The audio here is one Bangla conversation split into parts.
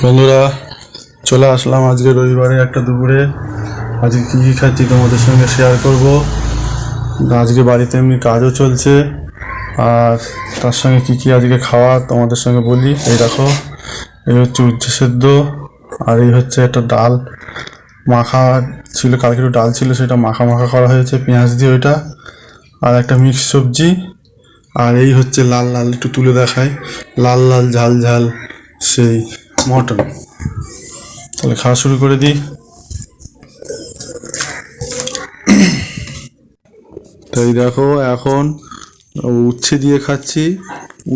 বন্ধুরা, চলে আসলাম আজকে রবিবারে একটা দুপুরে। আজকে কী কী খাচ্ছি তোমাদের সঙ্গে শেয়ার করব। আজকে বাড়িতে এমনি কাজও চলছে, আর তার সঙ্গে কী কী আজকে খাওয়া তোমাদের সঙ্গে বলি। এই দেখো, এই হচ্ছে উচ্ছে সেদ্ধ, আর এই হচ্ছে একটা ডাল মাখা ছিল, কালকে একটু ডাল ছিল, সেটা মাখা মাখা করা হয়েছে পেঁয়াজ দিয়ে ওইটা, আর একটা মিক্স সবজি। আর এই হচ্ছে লাল লাল, একটু তুলে দেখায়, লাল লাল ঝাল ঝাল সেই মটন। তাহলে খাওয়া শুরু করে দিই। তাই দেখো, এখন উচ্ছে দিয়ে খাচ্ছি।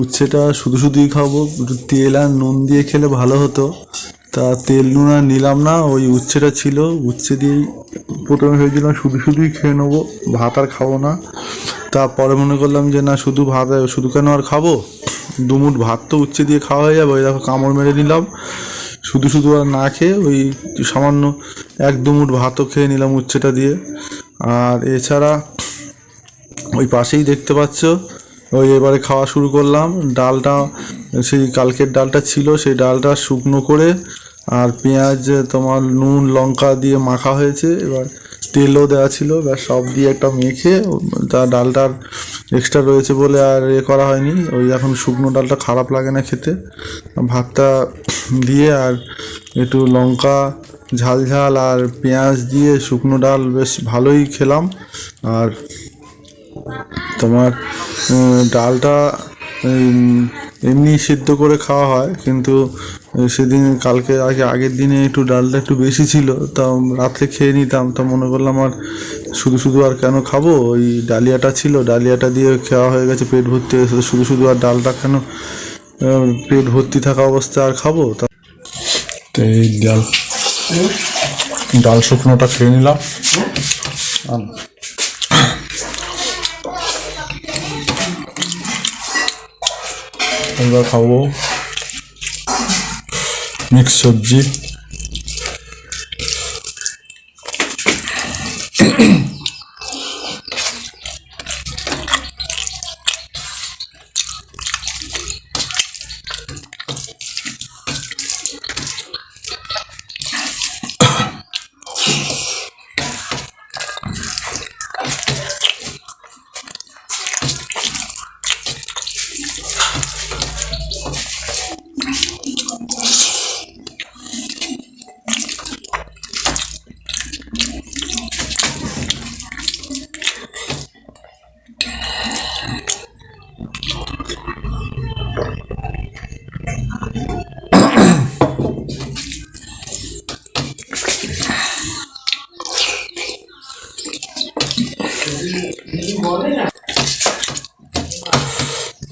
উচ্ছেটা শুধু শুধুই খাবো, একটু তেল আর নুন দিয়ে খেলে ভালো হতো, তা তেল নুন আর নিলাম না, ওই উচ্ছেটা ছিল, উচ্ছে দিয়েই প্রথমে ভেবেছিলাম শুধু শুধুই খেয়ে নেবো, ভাত আর খাবো না। তারপরে মনে করলাম যে না, শুধু ভাত, শুধু কেন আর খাবো, দুমুঠ ভাত তো উচ্ছে দিয়ে খাওয়া হয়ে যাবে। ওই দেখো কামড় মেরে নিলাম, শুধু শুধু আর না খেয়ে ওই সামান্য এক দুমুঠ ভাতও খেয়ে নিলাম উচ্ছেটা দিয়ে। আর এছাড়া ওই পাশেই দেখতে পাচ্ছ, ওই এবারে খাওয়া শুরু করলাম। ডালটা সেই কালকের ডালটা ছিল, সেই ডালটা শুকনো করে আর পেঁয়াজ তোমার নুন লঙ্কা দিয়ে মাখা হয়েছে, এবার তেলও দেওয়া ছিল, এবার সব দিয়ে একটা মেখে, তা ডালটার এক্সট্রা রয়েছে বলে আর করা হয়নি। ওই এখন শুকনো ডালটা খারাপ লাগে না খেতে, ভাতটা দিয়ে আর একটু লঙ্কা ঝাল ঝাল আর পেঁয়াজ দিয়ে শুকনো ডাল বেশ ভালোই খেলাম। আর তোমার ডালটা এমনি সিদ্ধ করে খাওয়া হয়, কিন্তু সেদিন কালকে আগের দিনে একটু ডালটা একটু বেশি ছিল, তা রাত্রে খেয়ে নিতাম, তা মনে করলাম আর শুধু শুধু আর কেন খাবো, ওই ডালিয়াটা ছিল, ডালিয়াটা দিয়ে খাওয়া হয়ে গেছে, পেট ভর্তি হয়ে গেছে, শুধু শুধু আর ডালটা কেন পেট ভর্তি থাকা অবস্থায় আর খাবো। তা এই ডাল শুকনোটা খেয়ে নিলাম। এবার খাবো মিক্স সবজি।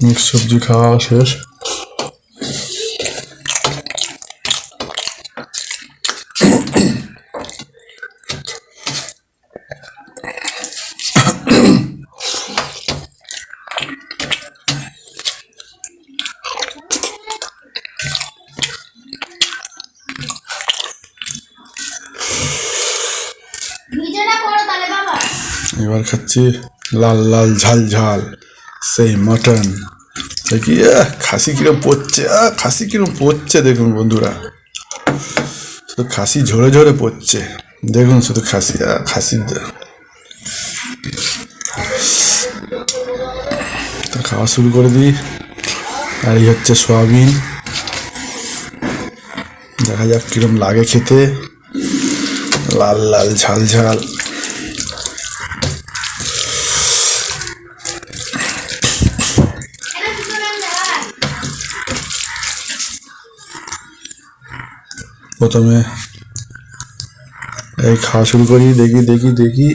মিক্স সবজি খাওয়া শেষ। এবার খাচ্ছি লাল লাল ঝাল ঝাল সেই মটন। দেখি খাসি কিরম পড়ছে, খাসি কিরম পড়ছে দেখুন বন্ধুরা, শুধু খাসি ঝরে ঝরে পড়ছে, দেখুন শুধু খাসি খাসি। তো খাওয়া শুরু করে দিই। আর এই হচ্ছে সয়াবিন, দেখা যাক কিরম লাগে খেতে, লাল লাল ঝাল ঝাল। প্রথমে এই খাওয়া শুরু করি, দেখি দেখি দেখি,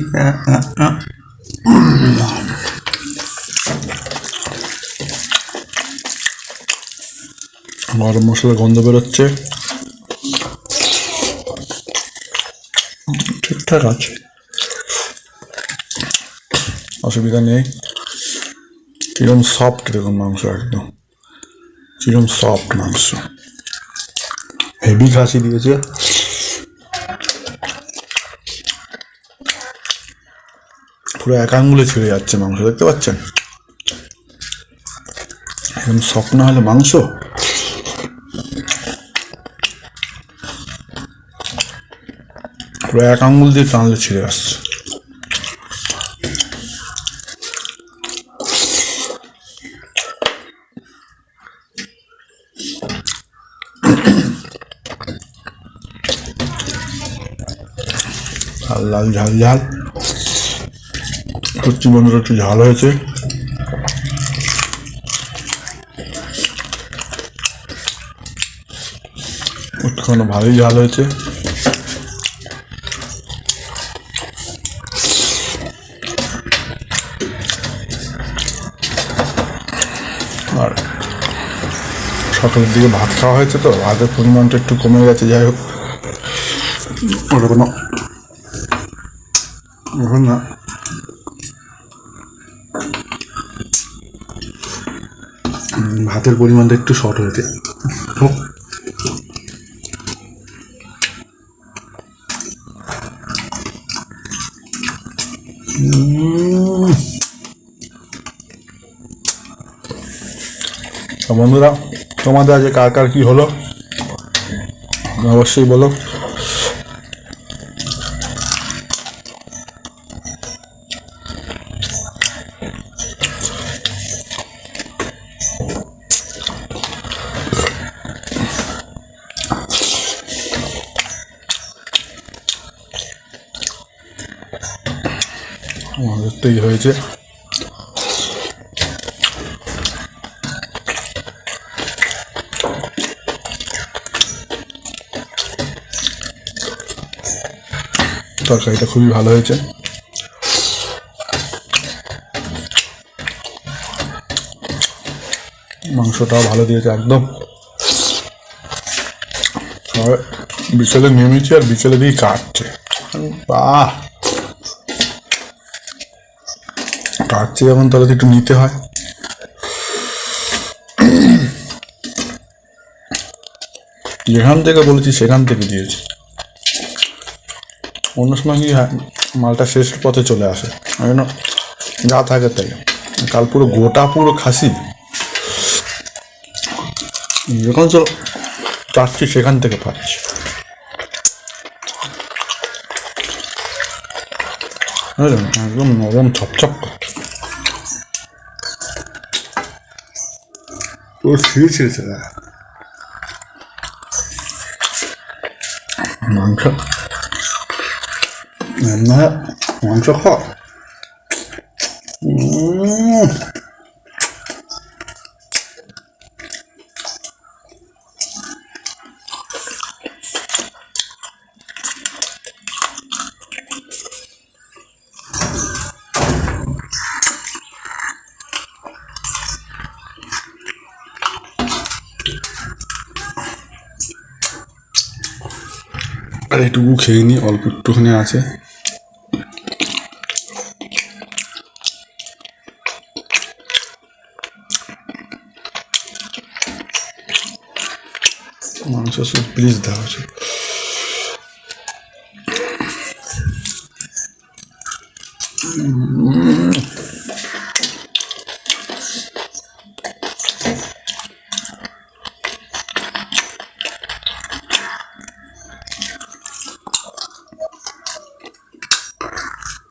গরম মশলার গন্ধ বেরোচ্ছে, ঠিকঠাক আছে, অসুবিধা নেই। কিরম সফট দেখুন মাংস, একদম কিরম সফট মাংস, হেভি খাসি দিয়েছে। পুরো এক আঙ্গুলে ছিঁড়ে যাচ্ছে মাংস, দেখতে পাচ্ছেন? এরকম সফট না হলে মাংস এক আঙুল দিয়ে টানলে ছিঁড়ে আসছে। লাল লাল ঝাল ঝাল, সত্যি বন্ধুরা একটু ঝাল হয়েছে। একটুখানি ভালোই ঝাল হয়েছে। আর সকালের দিকে ভাত খাওয়া হয়েছে তো, ভাতের পরিমাণটা একটু কমে গেছে। যাই হোক, ওটা কোনো এখন না। ভাতের পরিমাণটা একটু শর্ট হয়েছে। বন্ধুরা, তোমাদের আজ কার কার কি হলো অবশ্যই বলো। আমাদের তো এই হয়েছে। তরকারিটা খুবই ভালো হয়েছে। মাংসটাও ভালো দিয়েছে একদম। বিকেলে নেমেছি আর বিকেলে দিয়ে কাটছে। বাহ, কাটছে যেমন তাহলে একটু নিতে হয়। যেখান থেকে বলেছি সেখান থেকে দিয়েছি। অন্য সময় কি মালটা শেষের পথে চলে আসে, যা থাকে তাই। কাল পুরো গোটা পুরো খাসি, যখন তো পাচ্ছি সেখান থেকে পাচ্ছি। একদম নরম ছপছপ পুরো ছিঁড়ে ছিঁড়েছে মাংস। মাংস খাওয়া আর এটুকু খেয়ে নি, অল্প একটুখানি আছে। মাংস সব প্লিজ দেওয়া আছে।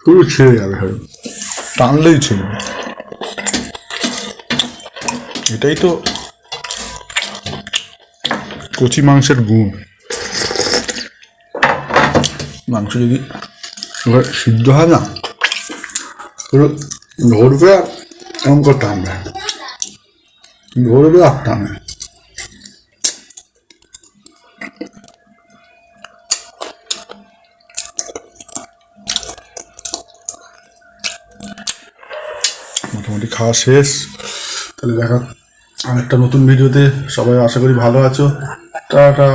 পুরো ছেড়ে যাবে, টানলেই ছিঁড়বে। এটাই তো কচি মাংসের গুণ। মাংস যদি এবার সিদ্ধ হয় না, পুরো ধরবে আর এমন করে টানবে, ধরবে আর টানবে। মোটামুটি খাওয়া শেষ। তাহলে দেখা আর একটা নতুন ভিডিওতে। সবাই আশা করি ভালো আছো। টাটা।